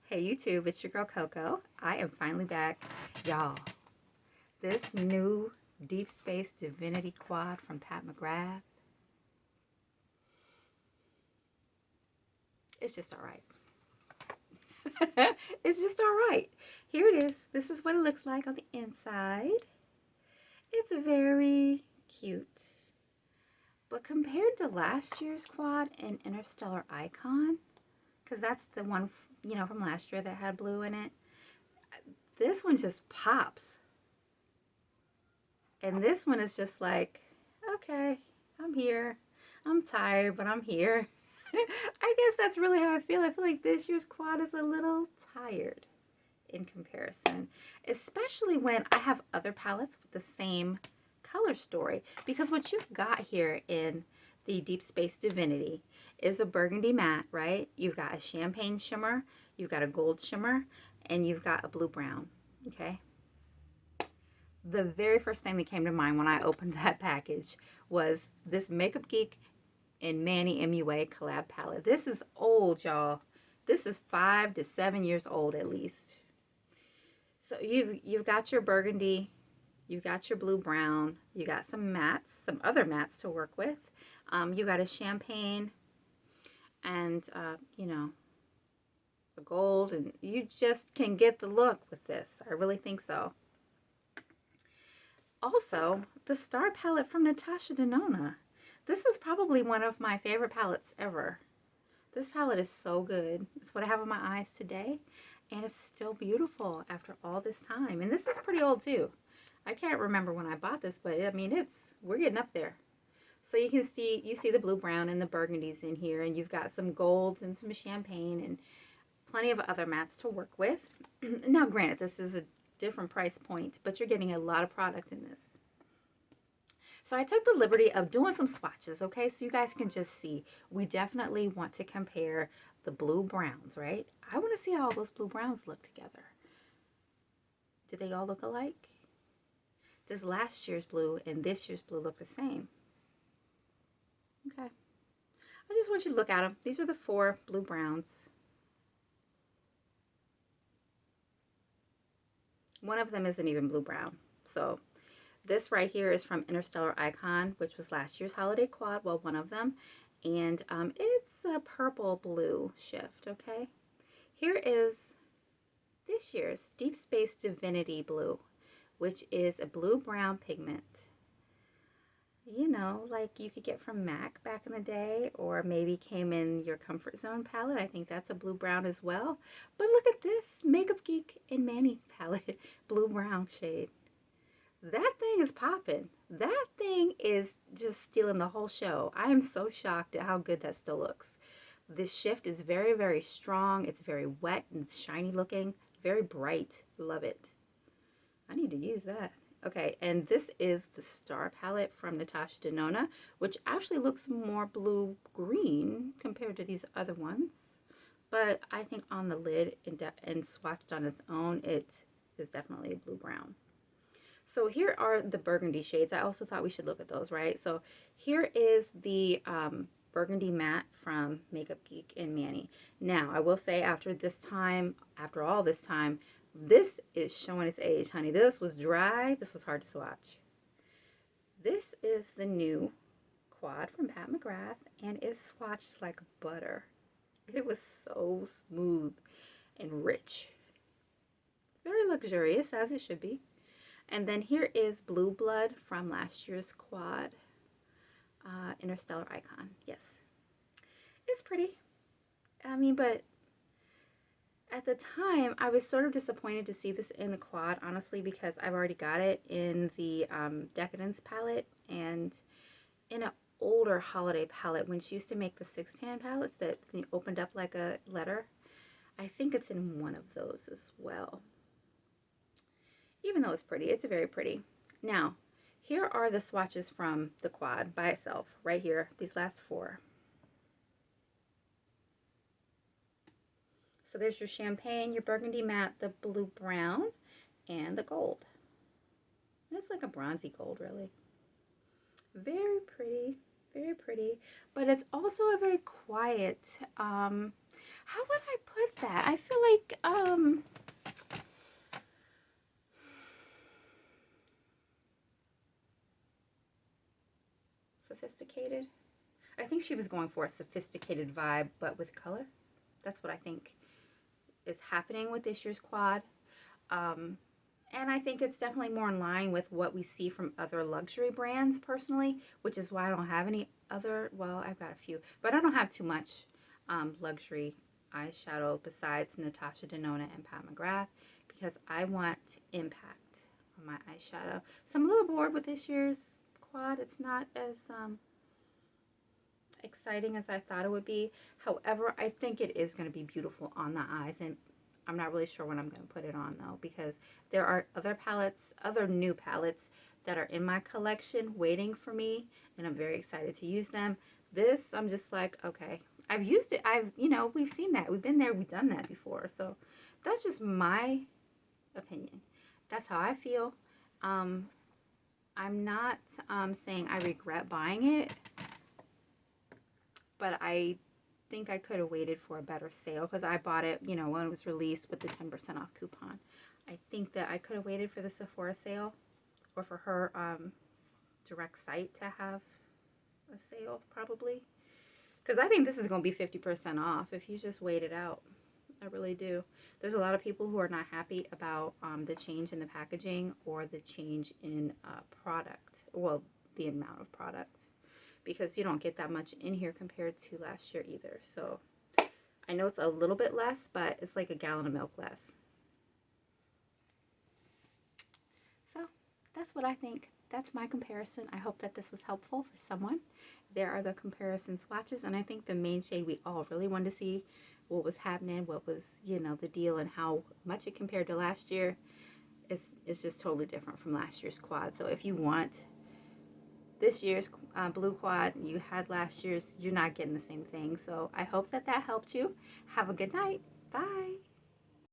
Hey YouTube, it's your girl Coco. I am finally back. Y'all, this new Deep Space Divinity Quad from McGrath, it's just alright. It's just alright. Here it is. This is what it looks like on the inside. It's very cute. But compared to last year's quad in Interstellar Icon, because that's the one, from last year that had blue in it, this one just pops. And this one is just like, okay, I'm here. I'm tired, but I'm here. I guess that's really how I feel. I feel like this year's quad is a little tired in comparison, especially when I have other palettes with the same color story. Because what you've got here in the Deep Space Divinity is a burgundy matte, right? You've got a champagne shimmer, you've got a gold shimmer, and you've got a blue brown, okay? The very first thing that came to mind when I opened that package was this Makeup Geek and Manny MUA collab palette. This is old, y'all. This is 5 to 7 years old at least. So you've got your burgundy, you've got your blue brown, you got some mattes, some other mattes to work with. You got a champagne and a gold, and you just can get the look with this. I really think so. Also, the Star palette from Natasha Denona. This is probably one of my favorite palettes ever. This palette is so good. It's what I have on my eyes today, and it's still beautiful after all this time. And this is pretty old too. I can't remember when I bought this, but I mean, we're getting up there. So you see the blue, brown, and the burgundies in here, and you've got some golds and some champagne and plenty of other mattes to work with. Now, granted, this is a different price point, but you're getting a lot of product in this. So I took the liberty of doing some swatches, okay? So you guys can just see. We definitely want to compare the blue browns, right? I want to see how all those blue browns look together. Do they all look alike? Does last year's blue and this year's blue look the same? Okay. I just want you to look at them. These are the 4 blue browns. One of them isn't even blue brown. So this right here is from Interstellar Icon, which was last year's holiday quad, well, one of them. And it's a purple blue shift, okay? Here is this year's Deep Space Divinity Blue, which is a blue-brown pigment. You know, like you could get from MAC back in the day, or maybe came in your Comfort Zone palette. I think that's a blue-brown as well. But look at this Makeup Geek and Manny palette, blue-brown shade. That thing is popping. That thing is just stealing the whole show. I am so shocked at how good that still looks. This shift is very, very strong. It's very wet and shiny looking. Very bright. Love it. I need to use that. Okay, and this is the Star palette from Natasha Denona, which actually looks more blue-green compared to these other ones. But I think on the lid and swatched on its own, it is definitely a blue-brown. So here are the burgundy shades. I also thought we should look at those, right? So here is the burgundy matte from Makeup Geek and Manny. Now, I will say after all this time, this is showing its age, honey. This was dry. This was hard to swatch. This is the new quad from McGrath, and it swatched like butter. It was so smooth and rich. Very luxurious, as it should be. And then here is Blue Blood from last year's quad, Interstellar Icon. Yes, it's pretty. I mean, but at the time, I was sort of disappointed to see this in the quad, honestly, because I've already got it in the Decadence palette and in an older holiday palette when she used to make the 6-pan palettes that opened up like a letter. I think it's in one of those as well. Even though it's pretty, it's very pretty. Now, here are the swatches from the quad by itself, right here, these last 4. So there's your champagne, your burgundy matte, the blue brown, and the gold. It's like a bronzy gold, really. Very pretty, very pretty. But it's also a very quiet, how would I put that. I feel like sophisticated. I think she was going for a sophisticated vibe, but with color. That's what I think is happening with this year's quad. Um, and I think it's definitely more in line with what we see from other luxury brands personally, which is why I don't have any other, well, I've got a few, but I don't have too much luxury eyeshadow besides Natasha Denona and Pat McGrath because I want impact on my eyeshadow. So I'm a little bored with this year's quad. It's not as exciting as I thought it would be. However, I think it is going to be beautiful on the eyes, and I'm not really sure when I'm going to put it on though, because there are other palettes, other new palettes that are in my collection waiting for me, and I'm very excited to use them. This, I'm just like, okay, I've used it. We've seen that. We've been there. We've done that before. So that's just my opinion. That's how I feel. I'm not saying I regret buying it, but I think I could have waited for a better sale because I bought it, when it was released with the 10% off coupon. I think that I could have waited for the Sephora sale or for her direct site to have a sale probably. Because I think this is going to be 50% off if you just wait it out. I really do. There's a lot of people who are not happy about the change in the packaging or the change in product. Well, the amount of product. Because you don't get that much in here compared to last year either. So I know it's a little bit less, but it's like a gallon of milk less. So that's what I think. That's my comparison. I hope that this was helpful for someone. There are the comparison swatches, and I think the main shade we all really wanted to see what was happening, what was, the deal, and how much it compared to last year. It's just totally different from last year's quad. So if you want this year's blue quad, you had last year's, you're not getting the same thing. So I hope that helped you. Have a good night. Bye.